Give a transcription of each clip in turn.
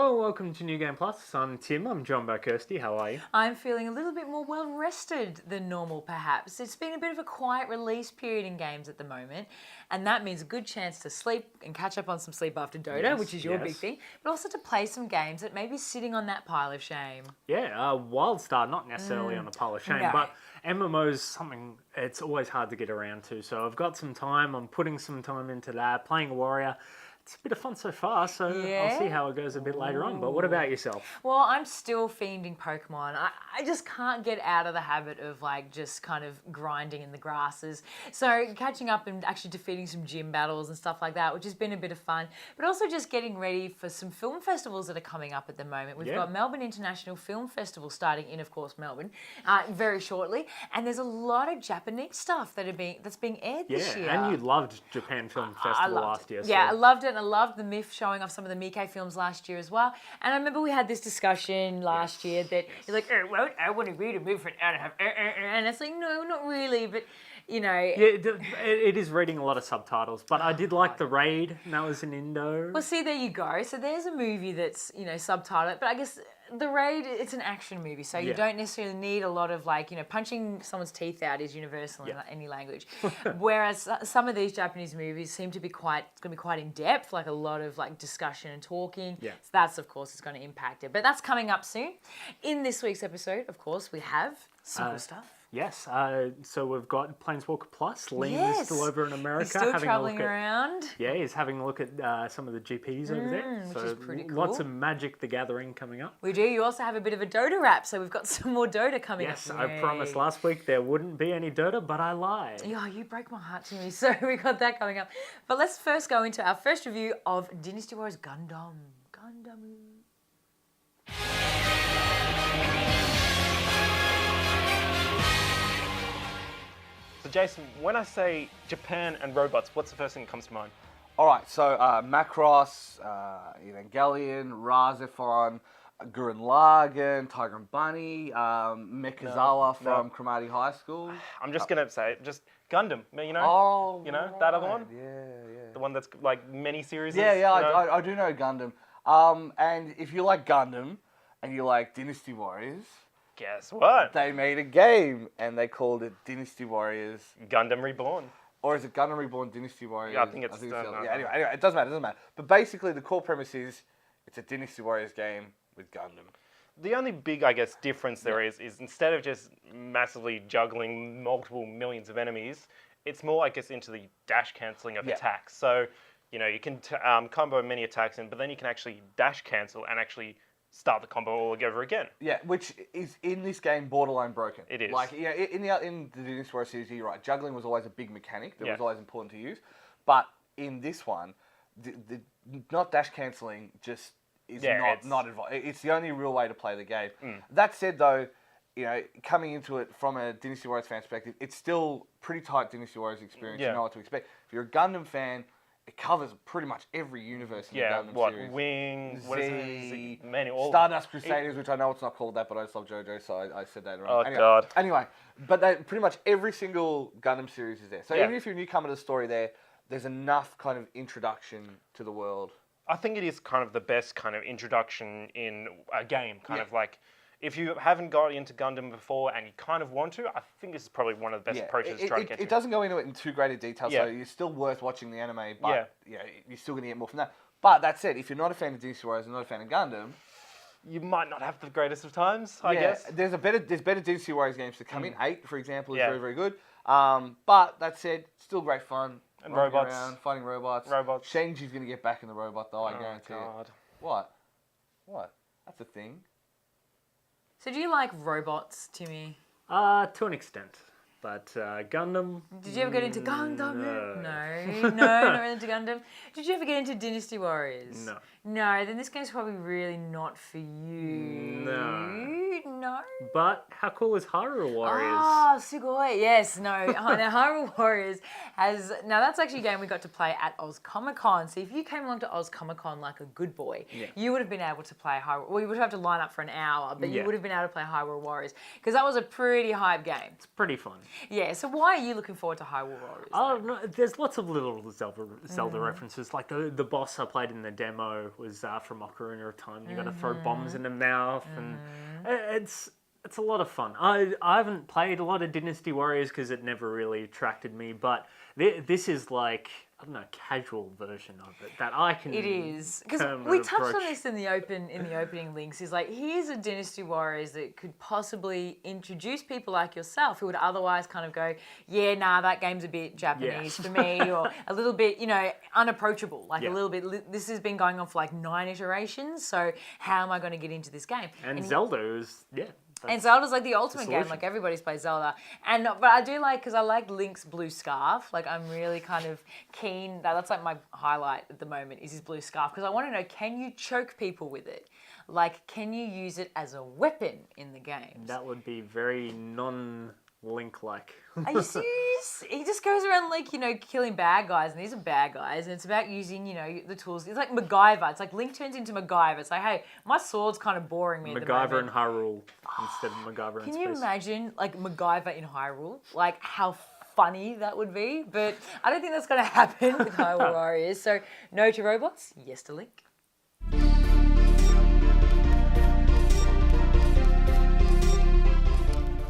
Hello and welcome to New Game Plus. I'm Tim. I'm John Kirsty. How are you? I'm feeling a little bit more well-rested than normal, perhaps. It's been a bit of a quiet release period in games at the moment, and that means a good chance to sleep and catch up on some sleep after Dota, which is your big thing, but also to play some games that may be sitting on that pile of shame. Yeah, WildStar, not necessarily on a pile of shame, but MMO's something it's always hard to get around to. So I've got some time. I'm putting some time into that, playing Warrior. It's a bit of fun so far, so I'll see how it goes a bit later on. But what about yourself? Well, I'm still fiending Pokemon. I just can't get out of the habit of just kind of grinding in the grasses. So catching up and actually defeating some gym battles and stuff like that, which has been a bit of fun. But also just getting ready for some film festivals that are coming up at the moment. We've got Melbourne International Film Festival starting in, of course, Melbourne very shortly. And there's a lot of Japanese stuff that's being aired this year. And you loved Japan Film Festival last year. Yeah, I loved it. I loved the MIF showing off some of the Miike films last year as well. And I remember we had this discussion last year that you're like, well, I want to read a MIF and it's like, no, not really, but you know. Yeah, it is reading a lot of subtitles, but I did like The Raid, and that was in Indo. Well, see, there you go. So there's a movie that's, subtitled, but I guess The Raid, it's an action movie, so you don't necessarily need a lot of punching someone's teeth out is universal in any language. Whereas some of these Japanese movies seem to be going to be quite in depth, like a lot of discussion and talking. Yeah. So that's, of course, is going to impact it. But that's coming up soon. In this week's episode, of course, we have some cool stuff. Yes, so we've got Planeswalker Plus. Liam is still over in America. He's still travelling around. Yeah, he's having a look at some of the GPs over there. Which is pretty cool. Lots of Magic the Gathering coming up. We do. You also have a bit of a Dota wrap, so we've got some more Dota coming up. Yes, I promised last week there wouldn't be any Dota, but I lied. Yeah, you break my heart to me, so we got that coming up. But let's first go into our first review of Dynasty Warriors Gundam. So Jason, when I say Japan and robots, what's the first thing that comes to mind? All right, so Macross, Evangelion, Razefon, Gurren Lagann, Tiger and Bunny, Mekazawa from Cromartie High School. I'm just gonna say just Gundam. That other one. Yeah. The one that's like many series. Yeah. I do know Gundam. And if you like Gundam and you like Dynasty Warriors, guess what? They made a game and they called it Dynasty Warriors Gundam Reborn. Or is it Gundam Reborn Dynasty Warriors? Yeah, I think it's anyway, it doesn't matter. But basically the core premise is it's a Dynasty Warriors game with Gundam. The only big, I guess, difference there is instead of just massively juggling multiple millions of enemies, it's more, I guess, into the dash cancelling of attacks. So, you can combo many attacks in, but then you can actually dash cancel and actually start the combo all over again. Yeah, which is in this game borderline broken. It is. In the Dynasty Warriors series, you're right. Juggling was always a big mechanic that was always important to use, but in this one, the not dash cancelling just is not advised. It's the only real way to play the game. That said, though, coming into it from a Dynasty Warriors fan perspective, it's still pretty tight Dynasty Warriors experience. You know what to expect. If you're a Gundam fan, it covers pretty much every universe in the Gundam series. Wing, Z, all Stardust Crusaders, which I know it's not called that, but I just love JoJo, so I said that wrong. God. Anyway, but pretty much every single Gundam series is there. So even if you're a newcomer to the story there's enough kind of introduction to the world. I think it is kind of the best kind of introduction in a game, of like, if you haven't got into Gundam before and you kind of want to, I think this is probably one of the best approaches to try to get to. It doesn't go into it in too great a detail, so it's still worth watching the anime, but you're still going to get more from that. But that said, if you're not a fan of Dynasty Warriors and not a fan of Gundam, you might not have the greatest of times, I guess. There's better Dynasty Warriors games to come in. 8, for example, is very, very good. But that said, still great fun. And robots. Around, fighting robots. Shenji's going to get back in the robot, though, I guarantee it. What? That's a thing. So do you like robots, Timmy? To an extent. But Gundam... Did you ever get into Gundam? No, not really into Gundam. Did you ever get into Dynasty Warriors? No. No, then this game's probably really not for you. No? But how cool is Hyrule Warriors? Ah, sugoi. Yes, no. Now, Hyrule Warriors has... Now, that's actually a game we got to play at Oz Comic Con. So if you came along to Oz Comic Con like a good boy, you would have been able to play Hyrule... Well, you would have to line up for an hour, but you would have been able to play Hyrule Warriors. Because that was a pretty hype game. It's pretty fun. Yeah, so why are you looking forward to Hyrule Warriors? Oh, no, there's lots of little Zelda references. Like the boss I played in the demo was from Ocarina of Time. You got to throw bombs in the mouth, and it's a lot of fun. I haven't played a lot of Dynasty Warriors because it never really attracted me, but this is like, I don't know, casual version of it that I can. It is, because we touched on this in the opening links. Is like, here's a Dynasty Warriors that could possibly introduce people like yourself who would otherwise kind of go, yeah, nah, that game's a bit Japanese for me, or a little bit, unapproachable. Like a little bit. This has been going on for like 9 iterations. So how am I going to get into this game? And Zelda is And Zelda's like the ultimate game. Like, everybody's played Zelda. But I do like, because I like Link's blue scarf. Like, I'm really kind of keen. That's like my highlight at the moment, is his blue scarf. Because I want to know, can you choke people with it? Like, can you use it as a weapon in the game? That would be very non-Link-like. Are you serious? He just goes around, like, killing bad guys, and these are bad guys, and it's about using, the tools. It's like MacGyver. It's like Link turns into MacGyver. It's like, hey, my sword's kind of boring me at the moment. MacGyver in Hyrule instead of MacGyver in space. Can you imagine, like, MacGyver in Hyrule? Like, how funny that would be? But I don't think that's going to happen with Hyrule Warriors. So, no to robots, yes to Link.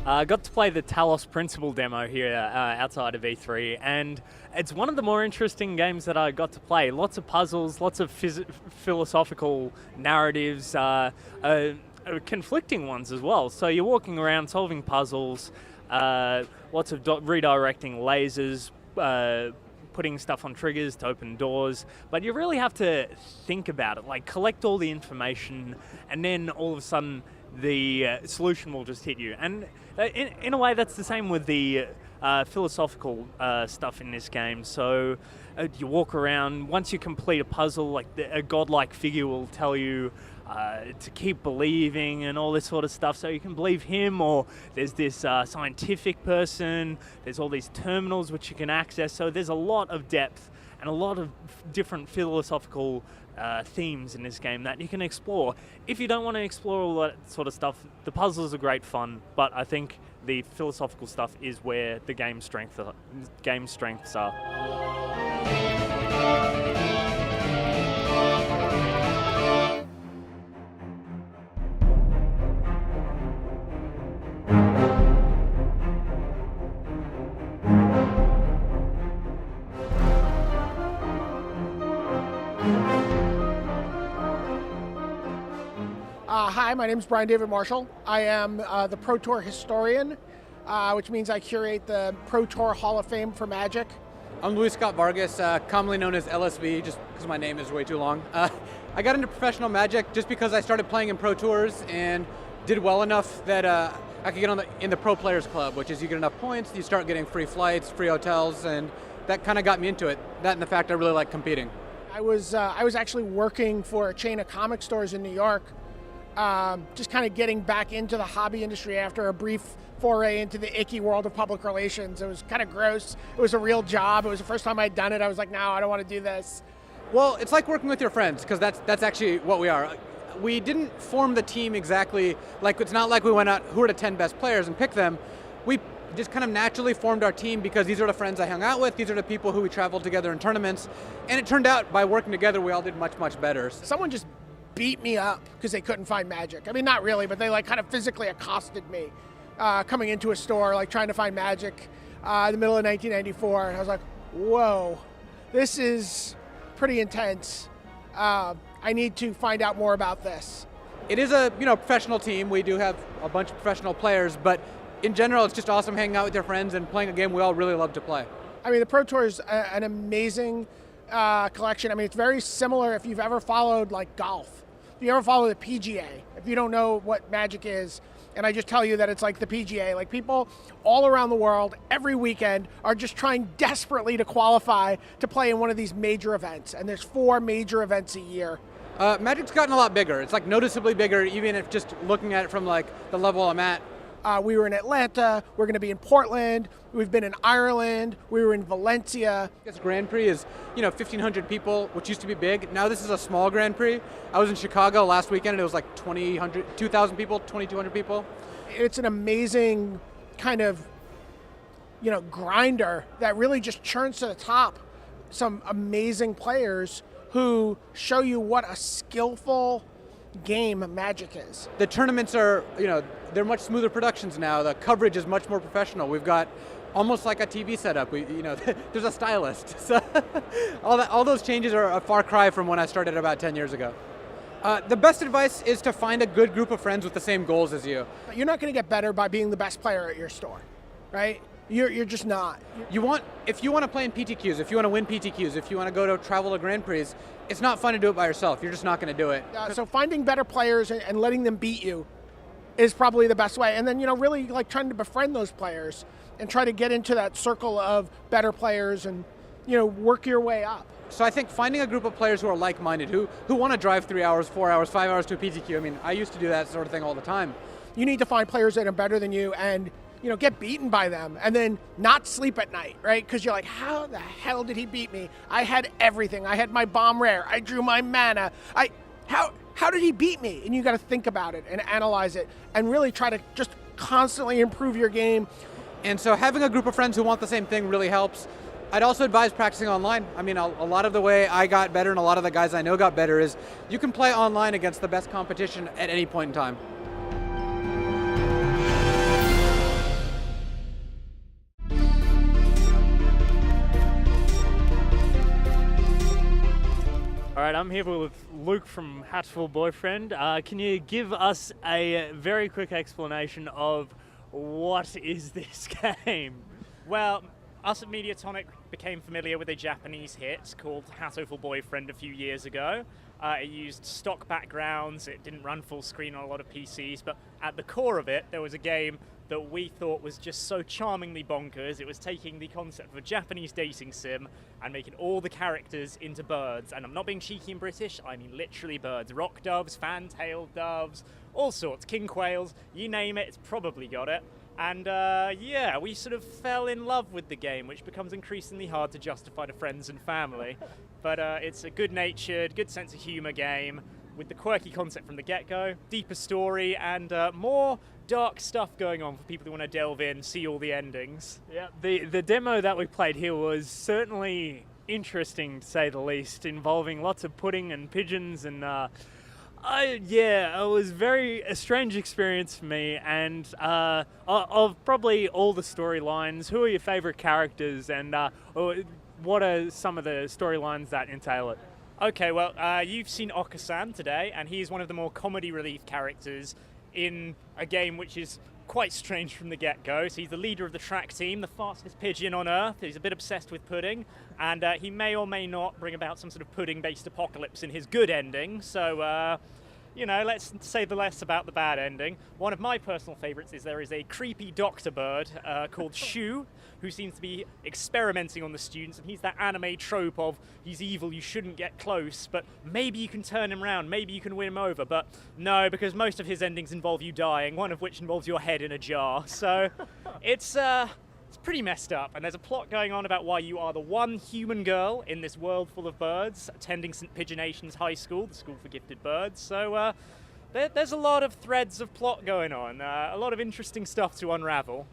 I got to play the Talos Principle demo here outside of E3, and it's one of the more interesting games that I got to play. Lots of puzzles, lots of philosophical narratives, conflicting ones as well. So you're walking around solving puzzles, lots of redirecting lasers, putting stuff on triggers to open doors, but you really have to think about it, like collect all the information, and then all of a sudden the solution will just hit you. And in a way, that's the same with the philosophical stuff in this game. So you walk around, once you complete a puzzle, like a godlike figure will tell you to keep believing and all this sort of stuff, so you can believe him. Or there's this scientific person, there's all these terminals which you can access. So there's a lot of depth and a lot of different philosophical themes in this game that you can explore. If you don't want to explore all that sort of stuff, the puzzles are great fun, but I think the philosophical stuff is where the game strengths are. Hi, my name is Brian David Marshall. I am the Pro Tour historian, which means I curate the Pro Tour Hall of Fame for Magic. I'm Luis Scott Vargas, commonly known as LSV, just because my name is way too long. I got into professional Magic just because I started playing in Pro Tours and did well enough that I could get in the Pro Players Club, which is you get enough points, you start getting free flights, free hotels, and that kind of got me into it. That and the fact I really like competing. I was actually working for a chain of comic stores in New York, just kind of getting back into the hobby industry after a brief foray into the icky world of public relations. It was kind of gross. It was a real job. It was the first time I'd done it. I was like, no, I don't want to do this. Well, it's like working with your friends, because that's actually what we are. We didn't form the team exactly, like it's not like we went out, who are the 10 best players and picked them. We just kind of naturally formed our team because these are the friends I hung out with, these are the people who we traveled together in tournaments, and it turned out by working together we all did much, much better. Someone just beat me up because they couldn't find Magic. I mean, not really, but they like kind of physically accosted me coming into a store, like trying to find Magic in the middle of 1994. And I was like, whoa, this is pretty intense. I need to find out more about this. It is a professional team. We do have a bunch of professional players, but in general, it's just awesome hanging out with your friends and playing a game we all really love to play. I mean, the Pro Tour is an amazing collection. I mean, it's very similar if you've ever followed like golf. If you ever follow the PGA, if you don't know what Magic is, and I just tell you that it's like the PGA, like people all around the world every weekend are just trying desperately to qualify to play in one of these major events. And there's 4 major events a year. Magic's gotten a lot bigger. It's like noticeably bigger, even if just looking at it from like the level I'm at. We were in Atlanta, we're going to be in Portland, we've been in Ireland, we were in Valencia. This Grand Prix is, 1,500 people, which used to be big. Now this is a small Grand Prix. I was in Chicago last weekend and it was like 2,000 people, 2,200 people. It's an amazing kind of, grinder that really just churns to the top some amazing players who show you what a skillful game Magic is. The tournaments are, they're much smoother productions now. The coverage is much more professional. We've got almost like a TV setup. There's a stylist. So all those changes are a far cry from when I started about 10 years ago. The best advice is to find a good group of friends with the same goals as you. You're not going to get better by being the best player at your store, right? You're just not. If you want to play in PTQs, if you want to win PTQs, if you want to go to travel to Grand Prix, it's not fun to do it by yourself. You're just not going to do it. So finding better players and letting them beat you is probably the best way. And then, really like trying to befriend those players and try to get into that circle of better players and, work your way up. So I think finding a group of players who are like-minded, who want to drive 3 hours, 4 hours, 5 hours to a PTQ. I mean, I used to do that sort of thing all the time. You need to find players that are better than you and get beaten by them and then not sleep at night, right? Because you're like, how the hell did he beat me? I had everything. I had my bomb rare. I drew my mana. How did he beat me? And you got to think about it and analyze it and really try to just constantly improve your game. And so having a group of friends who want the same thing really helps. I'd also advise practicing online. I mean, a lot of the way I got better and a lot of the guys I know got better is you can play online against the best competition at any point in time. All right, I'm here with Luke from Hatoful Boyfriend. Can you give us a very quick explanation of what is this game? Well, us at Mediatonic became familiar with a Japanese hit called Hatoful Boyfriend a few years ago. It used stock backgrounds, it didn't run full screen on a lot of PCs, but at the core of it, there was a game that we thought was just so charmingly bonkers. It was taking the concept of a Japanese dating sim and making all the characters into birds. And I'm not being cheeky and British, I mean literally birds. Rock doves, fan-tailed doves, all sorts, king quails, you name it, it's probably got it. And we sort of fell in love with the game, which becomes increasingly hard to justify to friends and family. But it's a good-natured, good sense of humor game with the quirky concept from the get-go, deeper story, and more dark stuff going on for people who want to delve in, see all the endings. Yeah, the demo that we played here was certainly interesting, to say the least, involving lots of pudding and pigeons and it was a strange experience for me. And of probably all the storylines, who are your favorite characters, and what are some of the storylines that entail it? Okay, well, you've seen Okasan today, and he's one of the more comedy relief characters in a game which is quite strange from the get-go. So he's the leader of the track team, the fastest pigeon on Earth. He's a bit obsessed with pudding, and he may or may not bring about some sort of pudding-based apocalypse in his good ending. So, let's say the less about the bad ending. One of my personal favorites is there is a creepy doctor bird called Shu, who seems to be experimenting on the students, and he's that anime trope of he's evil, you shouldn't get close, but maybe you can turn him around, maybe you can win him over. But no, because most of his endings involve you dying, one of which involves your head in a jar. So it's pretty messed up, and there's a plot going on about why you are the one human girl in this world full of birds attending St. Pigeonations High School, the school for gifted birds. So there's a lot of threads of plot going on, a lot of interesting stuff to unravel.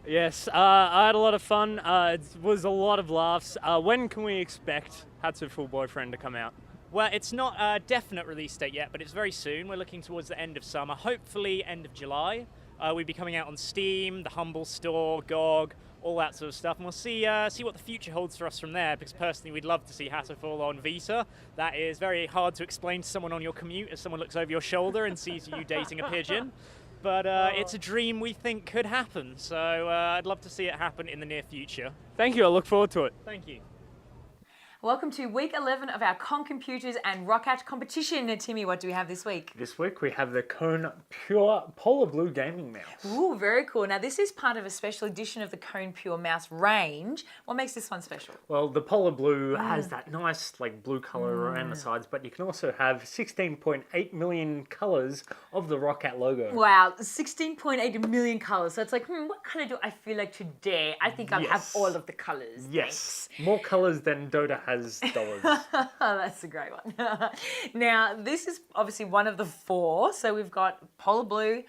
Yes, I had a lot of fun. It was a lot of laughs. When can we expect Hatoful Boyfriend to come out? Well, it's not a definite release date yet, but it's very soon. We're looking towards the end of summer, hopefully end of July. We'll be coming out on Steam, the Humble Store, GOG, all that sort of stuff, and we'll see what the future holds for us from there, because personally we'd love to see Hatoful on Vita. That is very hard to explain to someone on your commute as someone looks over your shoulder and sees you dating a pigeon. But it's a dream we think could happen, so I'd love to see it happen in the near future. Thank you, I look forward to it. Thank you. Welcome to week 11 of our Con Computers and Roccat competition. Timmy, what do we have this week? This week we have the Cone Pure Polar Blue Gaming Mouse. Ooh, very cool. Now this is part of a special edition of the Cone Pure Mouse range. What makes this one special? Well, the Polar Blue has that nice blue colour around the sides, but you can also have 16.8 million colours of the Roccat logo. Wow, 16.8 million colours. So it's like, what colour do I feel like today? I think I'll have all of the colours. Yes, more colours than Dota has dollars. That's a great one. Now, this is obviously one of the 4. So we've got Polar Blue,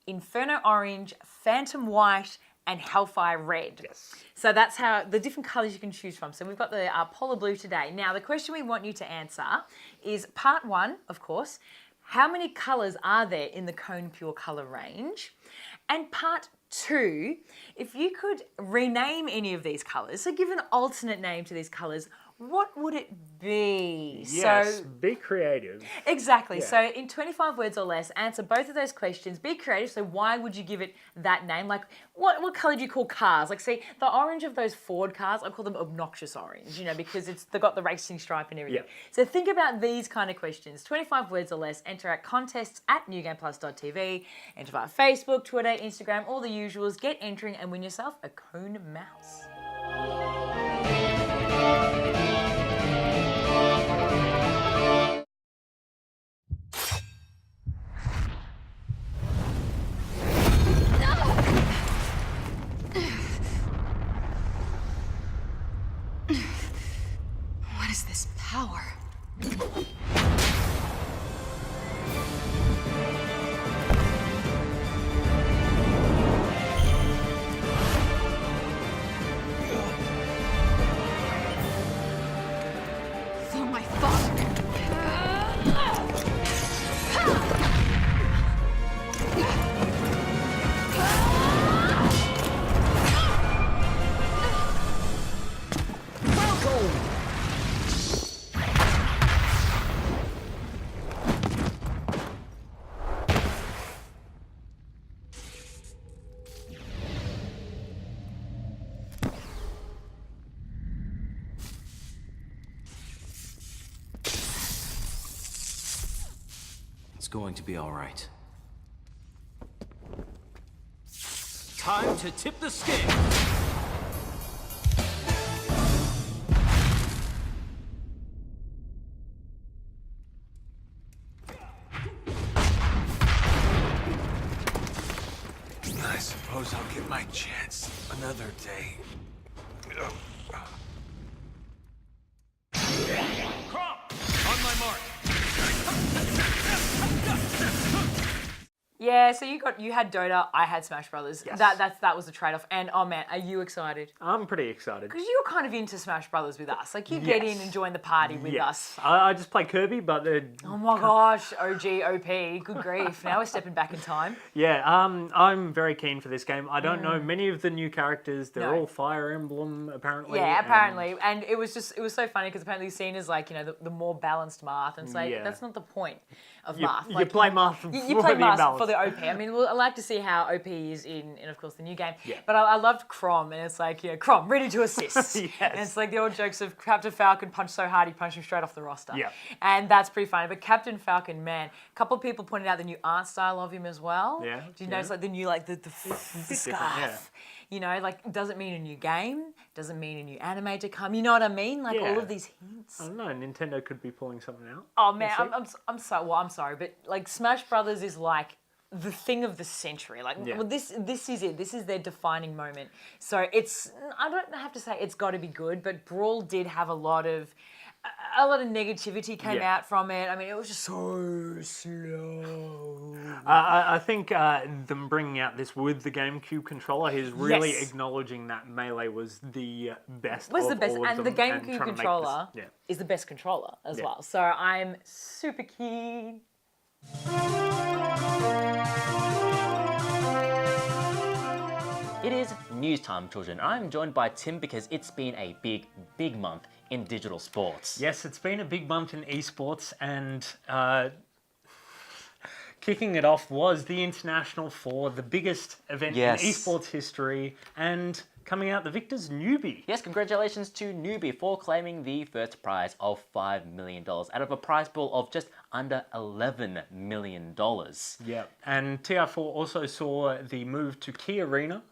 Inferno Orange, Phantom White, and Hellfire Red. Yes. So that's how the different colours you can choose from. So we've got the Polar Blue today. Now, the question we want you to answer is part 1, of course, how many colours are there in the Cone Pure colour range? And part 2, if you could rename any of these colours, so give an alternate name to these colours, what would it be? Yes, So, be creative. exactly. Yeah. So in 25 words or less, answer both of those questions. Be creative. So why would you give it that name? Like, what colour do you call cars? Like, see, the orange of those Ford cars, I call them obnoxious orange, because they've got the racing stripe and everything. Yeah. So think about these kind of questions. 25 words or less. Enter at contests at newgameplus.tv. Enter via Facebook, Twitter, Instagram, all the usuals. Get entering and win yourself a Cone mouse. What is this power? For my father. It's going to be all right. Time to tip the scale. I suppose I'll get my chance another day. Crop! On my mark. Yeah, so you had Dota, I had Smash Brothers. Yes. That was the trade-off. And oh man, are you excited? I'm pretty excited. Because you were kind of into Smash Brothers with us. Like you get in Yes. and join the party with us. I just play Kirby, but Oh my gosh, OG, OP, good grief. Now we're stepping back in time. yeah, I'm very keen for this game. I don't know many of the new characters. They're No. all Fire Emblem, apparently. Yeah, and- apparently. And it was so funny because apparently seen as like, the more balanced Marth. And it's like, Yeah. that's not the point of You, Marth. you Like, play Marth You for play the Marth imbalance. for the OP. I mean, I like to see how OP is in of course, the new game. Yeah. But I loved Crom, and it's like, Crom, ready to assist. Yes. And it's like the old jokes of Captain Falcon punched so hard, he punched him straight off the roster. Yeah. And that's pretty funny. But Captain Falcon, man, a couple of people pointed out the new art style of him as well. Yeah, Do you notice like the new, like the scarf? yeah. Like, doesn't mean a new game, doesn't mean a new anime to come. You know what I mean? Like all Yeah. of these hints. I don't know. Nintendo could be pulling something out. Oh man, We'll see. I'm sorry, but like Smash Brothers is like the thing of the century. Like, Yeah. well, this is it. This is their defining moment. So I don't have to say it's got to be good, but Brawl did have a lot of negativity came Yeah. out from it. I mean, it was just so slow. I think them bringing out this with the GameCube controller, he's really Yes. acknowledging that Melee was the best. Was the of best, all of and the them GameCube trying to make controller this- is the best controller as Yeah. well. So I'm super keen. It is news time, children. I'm joined by Tim because it's been a big month in digital sports. Yes, it's been a big month in esports, and kicking it off was the International for the biggest event Yes. in esports history, and coming out the victor's Newbie. Yes, congratulations to Newbie for claiming the first prize of $5 million out of a prize pool of just under $11 million. Yeah, and TR4 also saw the move to Key Arena,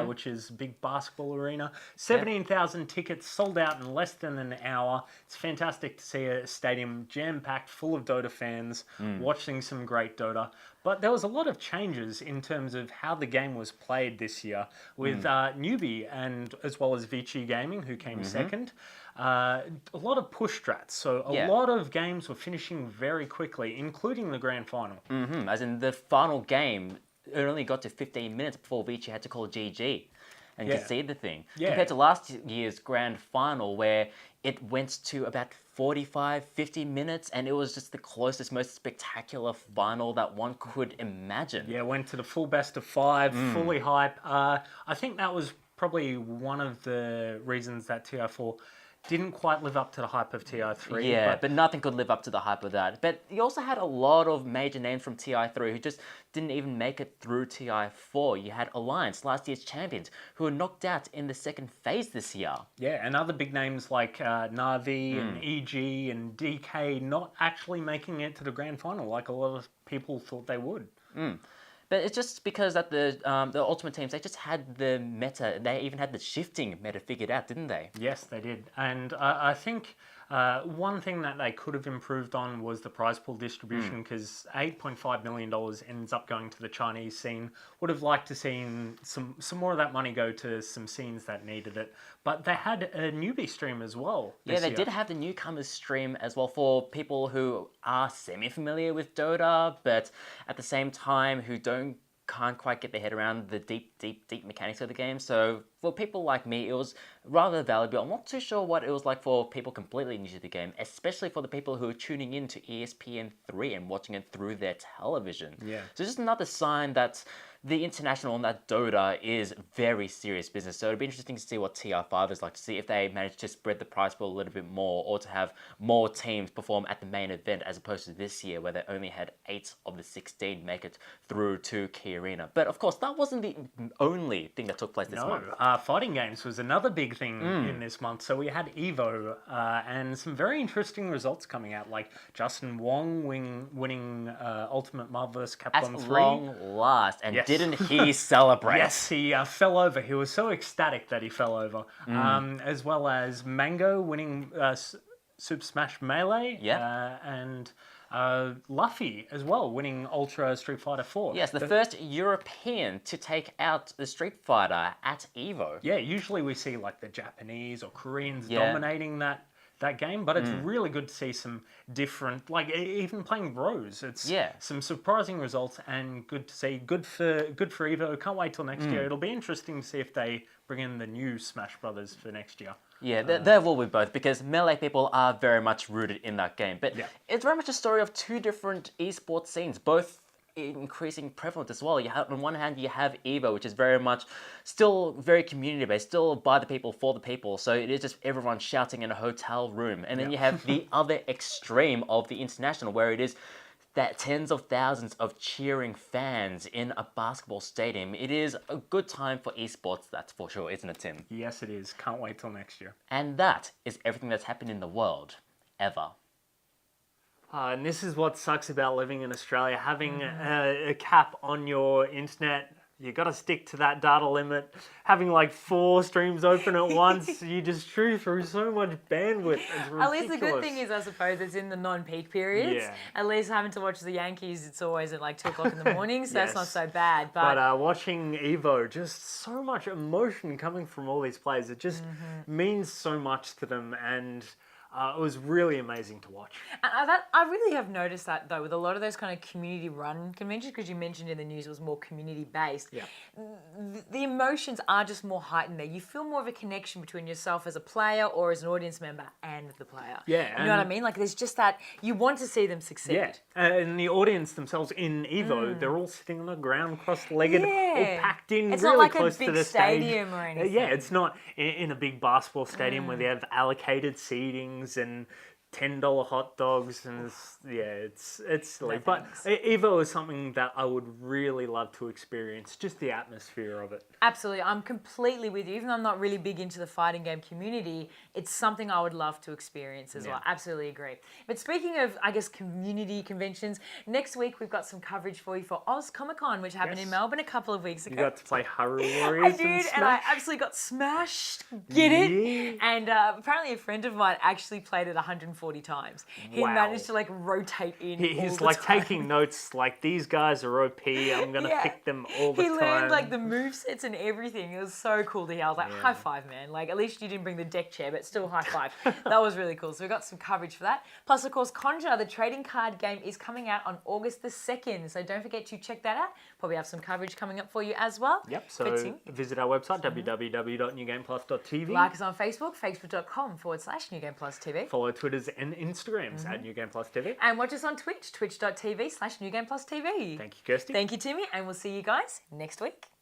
which is a big basketball arena. 17,000 tickets sold out in less than an hour. It's fantastic to see a stadium jam-packed full of Dota fans watching some great Dota. But there was a lot of changes in terms of how the game was played this year with Newbie and as well as Vici Gaming, who came second. A lot of push strats, so a lot of games were finishing very quickly, including the grand final. As in the final game, it only got to 15 minutes before Vici had to call GG. and Yeah. concede the thing. Yeah. Compared to last year's grand final where it went to about 45, 50 minutes, and it was just the closest, most spectacular final that one could imagine. Yeah, went to the full best of 5, fully hype. I think that was probably one of the reasons that TI4 didn't quite live up to the hype of TI3. Yeah, but nothing could live up to the hype of that. But you also had a lot of major names from TI3 who just didn't even make it through TI4. You had Alliance, last year's champions, who were knocked out in the second phase this year. Yeah, and other big names like Navi and EG and DK not actually making it to the grand final like a lot of people thought they would. But it's just because that the Ultimate teams, they just had the meta, they even had the shifting meta figured out, didn't they? Yes, they did. And I think one thing that they could have improved on was the prize pool distribution, because $8.5 million ends up going to the Chinese scene. Would have liked to seen some more of that money go to some scenes that needed it. But they had a newbie stream as well. Yeah, they did have the newcomers stream as well for people who are semi-familiar with Dota, but at the same time who can't quite get their head around the deep mechanics of the game. So for people like me, it was rather valuable. I'm not too sure what it was like for people completely new to the game, especially for the people who are tuning in to ESPN3 and watching it through their television. Yeah. So just another sign that the International and that Dota is very serious business. So it'll be interesting to see what TR5 is like, to see if they manage to spread the prize pool a little bit more, or to have more teams perform at the main event as opposed to this year where they only had 8 of the 16 make it through to Key Arena. But of course, that wasn't the only thing that took place this month. Fighting games was another big thing in this month. So we had EVO and some very interesting results coming out, like Justin Wong winning Ultimate Marvel vs. Capcom 3. At long last, and didn't he celebrate? Yes, he fell over. He was so ecstatic that he fell over. As well as Mango winning Super Smash Melee. And Luffy as well, winning Ultra Street Fighter 4. Yes, the first European to take out the Street Fighter at EVO. Yeah, usually we see like the Japanese or Koreans dominating that game, but it's really good to see some different, like even playing Rose. It's some surprising results and good to see. Good for EVO. Can't wait till next year. It'll be interesting to see if they bring in the new Smash Brothers for next year. Yeah, there will be both, because Melee people are very much rooted in that game. But it's very much a story of two different esports scenes, both increasing prevalent as well. You have, on one hand, you have EVO, which is very much still very community based, still by the people for the people. So it is just everyone shouting in a hotel room. And then you have the other extreme of the International, where it is that tens of thousands of cheering fans in a basketball stadium. It is a good time for esports, that's for sure, isn't it, Tim? Yes, it is. Can't wait till next year. And that is everything that's happened in the world, ever. And this is what sucks about living in Australia, having a cap on your internet. You got to stick to that data limit. Having like 4 streams open at once, you just chew through so much bandwidth. It's ridiculous. At least the good thing is, I suppose, it's in the non-peak periods. Yeah. At least having to watch the Yankees, it's always at like 2 o'clock in the morning, so that's not so bad. But watching EVO, just so much emotion coming from all these players. It just means so much to them, and it was really amazing to watch. And I really have noticed that, though, with a lot of those kind of community-run conventions, because you mentioned in the news it was more community-based. Yeah. The emotions are just more heightened there. You feel more of a connection between yourself as a player or as an audience member and the player. Yeah. You know what I mean? Like, there's just that, you want to see them succeed. Yeah. And the audience themselves in EVO, they're all sitting on the ground, cross-legged, all packed in, it's really not like close a big to the stadium stage. or anything. Yeah, it's not in a big basketball stadium where they have allocated seatings and $10 hot dogs, and it's silly. But EVO is something that I would really love to experience, just the atmosphere of it. Absolutely, I'm completely with you. Even though I'm not really big into the fighting game community, it's something I would love to experience as well. Absolutely agree. But speaking of, I guess, community conventions, next week we've got some coverage for you for Oz Comic Con, which happened in Melbourne a couple of weeks ago. You got to play Haru Warriors. I did, and I absolutely got smashed. Get it? And apparently a friend of mine actually played it 140 40 times. He Wow. managed to like rotate in. He's all the like time. taking notes, like these guys are OP. I'm gonna Yeah. pick them all the He time. learned like the movesets and everything. It was so cool to hear. I was like, Yeah. high five, man. Like, at least you didn't bring the deck chair, but still high five. That was really cool. So we got some coverage for that. Plus, of course, Conjure, the trading card game, is coming out on August the 2nd. So don't forget to check that out. Probably have some coverage coming up for you as well. Yep, so visit our website, www.newgameplus.tv. Like us on Facebook, facebook.com/NewGamePlusTV. Follow Twitters and Instagrams at NewGamePlusTV. And watch us on Twitch, twitch.tv/NewGamePlusTV. Thank you, Kirsty. Thank you, Timmy, and we'll see you guys next week.